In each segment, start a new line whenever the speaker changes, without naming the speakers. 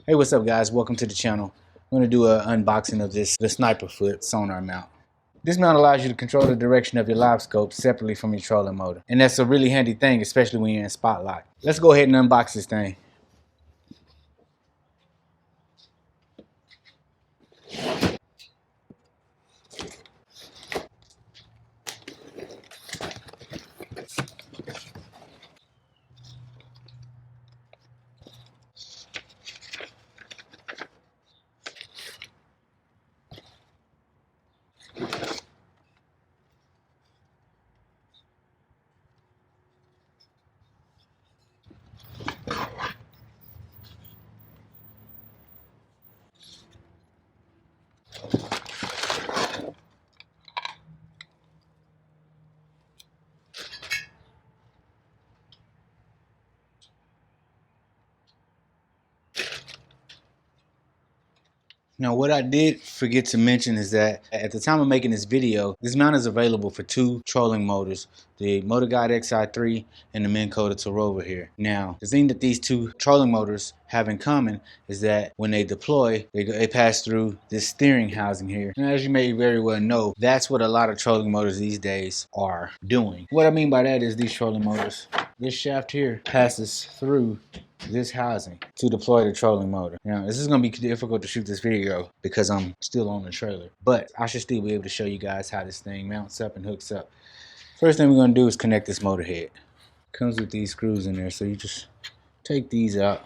Hey, what's up guys? Welcome to the channel. I'm going to do an unboxing of the SniperFoot sonar mount. This mount allows you to control the direction of your live scope separately from your trolling motor. And that's a really handy thing, especially when you're in spotlight. Let's go ahead and unbox this thing. Now, what I did forget to mention is that at the time of making this video, this mount is available for two trolling motors, the MotorGuide XI3 and the Minn Kota Rover here. Now, the thing that these two trolling motors have in common is that when they deploy, they pass through this steering housing here. And as you may very well know, that's what a lot of trolling motors these days are doing. What I mean by that is these trolling motors, this shaft here passes through this housing to deploy the trolling motor. Now, this is going to be difficult to shoot this video because I'm still on the trailer, but I should still be able to show you guys how this thing mounts up and hooks up. First thing we're going to do is connect this motor head. Comes with these screws in there, so you just take these out,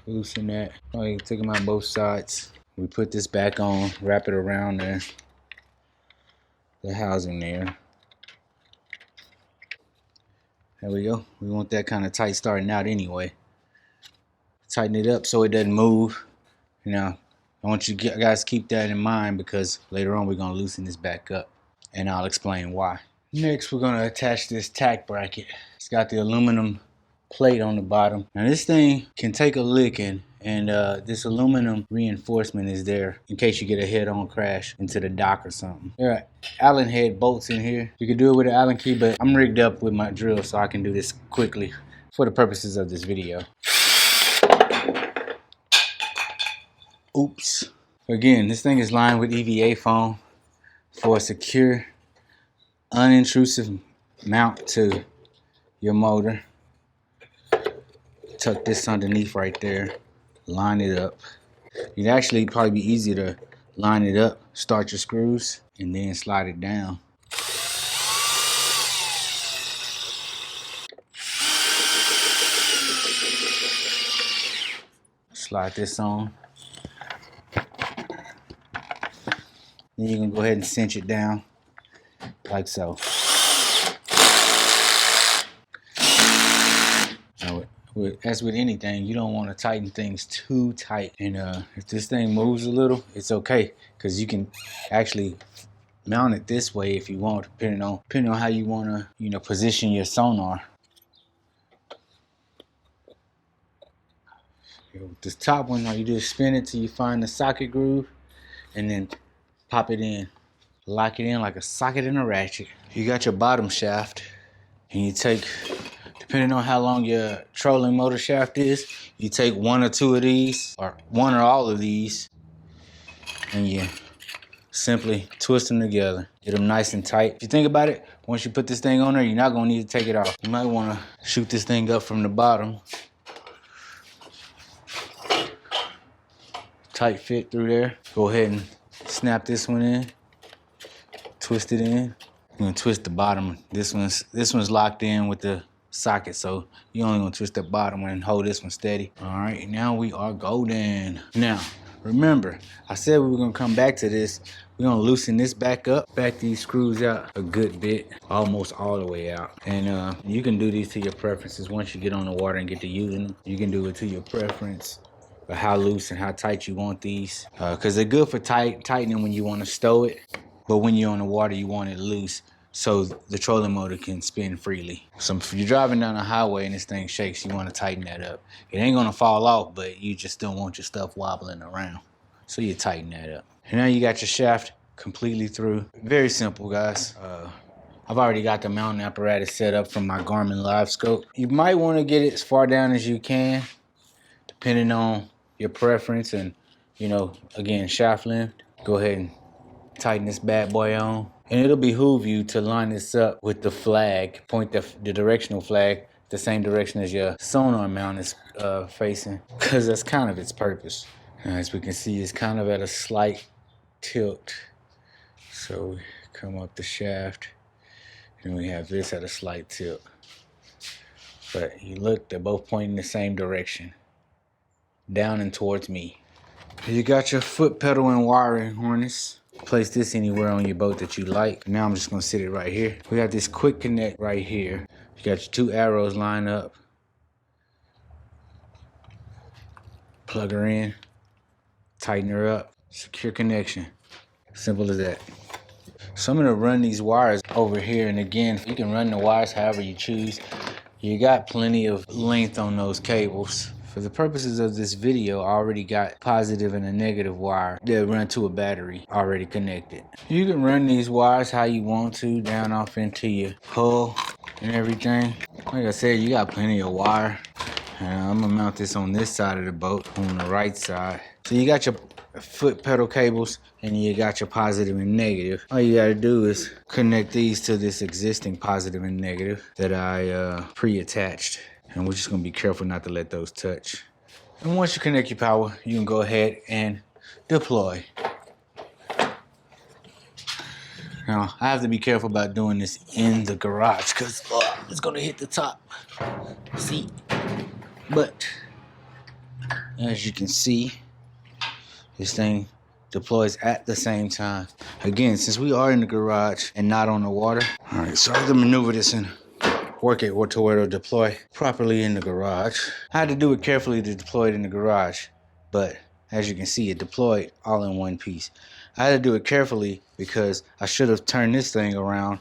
loosen that. Oh, you take them out both sides. We put this back on, wrap it around there, the housing there. There we go. We want that kind of tight starting out anyway. Tighten it up so it doesn't move. Now, I want you guys to keep that in mind because later on we're going to loosen this back up and I'll explain why. Next, we're going to attach this tack bracket. It's got the aluminum plate on the bottom. Now, this thing can take a licking, and this aluminum reinforcement is there in case you get a head-on crash into the dock or something. There are Allen head bolts in here. You can do it with an Allen key, but I'm rigged up with my drill so I can do this quickly for the purposes of this video. Oops. Again, this thing is lined with EVA foam for a secure, unintrusive mount to your motor. Tuck this underneath right there, line it up. It'd actually probably be easier to line it up, start your screws, and then slide it down. Slide this on. Then you can go ahead and cinch it down like so. Now, as with anything, you don't want to tighten things too tight. And if this thing moves a little, it's okay, because you can actually mount it this way if you want, depending on how you want to, position your sonar. With this top one, all you do is spin it till you find the socket groove, and then pop it in, lock it in like a socket in a ratchet. You got your bottom shaft, and you take, depending on how long your trolling motor shaft is, you take one or two of these, or one or all of these, and you simply twist them together. Get them nice and tight. If you think about it, once you put this thing on there, you're not gonna need to take it off. You might wanna shoot this thing up from the bottom. Tight fit through there. Go ahead and snap this one in, twist it in. I'm gonna twist the bottom. This one's locked in with the socket, so you're only gonna twist the bottom one and hold this one steady. All right, now we are golden. Now, remember, I said we were gonna come back to this. We're gonna loosen this back up, back these screws out a good bit, almost all the way out. And you can do these to your preferences. Once you get on the water and get to using them, you can do it to your preference. How loose and how tight you want these, because they're good for tightening when you want to stow it, but when you're on the water you want it loose so the trolling motor can spin freely. So if you're driving down a highway and this thing shakes, you want to tighten that up. It ain't gonna fall off, but you just don't want your stuff wobbling around, so you tighten that up. And now you got your shaft completely through. Very simple, guys. I've already got the mounting apparatus set up from my Garmin live scope. You might want to get it as far down as you can, depending on your preference and, you know, again, shaft length, go ahead and tighten this bad boy on. And it'll behoove you to line this up with the flag, point the directional flag the same direction as your sonar mount is facing, because that's kind of its purpose. As we can see, it's kind of at a slight tilt. So we come up the shaft, and we have this at a slight tilt. But you look, they're both pointing the same direction, down and towards me. You got your foot pedal and wiring harness. Place this anywhere on your boat that you like. Now I'm just gonna sit it right here. We got this quick connect right here. You got your 2 arrows lined up. Plug her in, tighten her up, secure connection. Simple as that. So I'm gonna run these wires over here, and again, you can run the wires however you choose. You got plenty of length on those cables. For the purposes of this video, I already got positive and a negative wire that run to a battery already connected. You can run these wires how you want to, down off into your hull and everything. Like I said, you got plenty of wire. And I'm gonna mount this on this side of the boat, on the right side. So you got your foot pedal cables and you got your positive and negative. All you gotta do is connect these to this existing positive and negative that I pre-attached. And we're just gonna be careful not to let those touch. And once you connect your power, you can go ahead and deploy. Now, I have to be careful about doing this in the garage because it's gonna hit the top. See? But as you can see, this thing deploys at the same time. Again, since we are in the garage and not on the water, all right, so I have to maneuver this and work it to where it'll deploy properly in the garage. I had to do it carefully to deploy it in the garage, but as you can see, it deployed all in one piece. I had to do it carefully because I should have turned this thing around.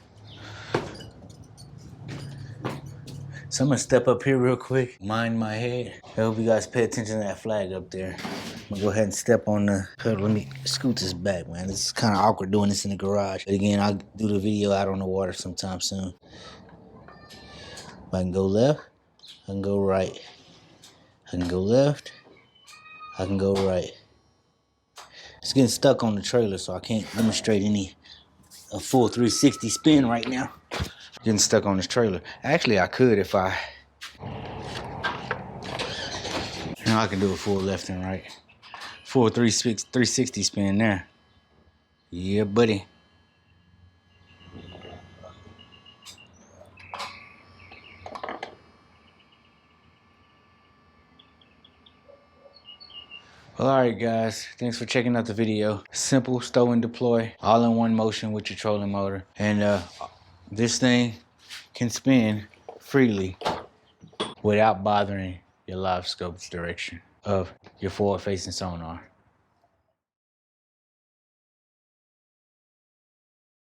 So I'm gonna step up here real quick, mind my head. I hope you guys pay attention to that flag up there. I'm gonna go ahead and step on the pedal. Let me scoot this back, man. This is kind of awkward doing this in the garage. But again, I'll do the video out on the water sometime soon. I can go left, I can go right. I can go left, I can go right. It's getting stuck on the trailer, so I can't demonstrate a full 360 spin right now. Getting stuck on this trailer. Actually, I could if I... Now I can do a full left and right. Full 360 spin there. Yeah, buddy. Well, alright guys, thanks for checking out the video. Simple stow and deploy, all in one motion with your trolling motor. And this thing can spin freely without bothering your live scope's direction of your forward facing sonar.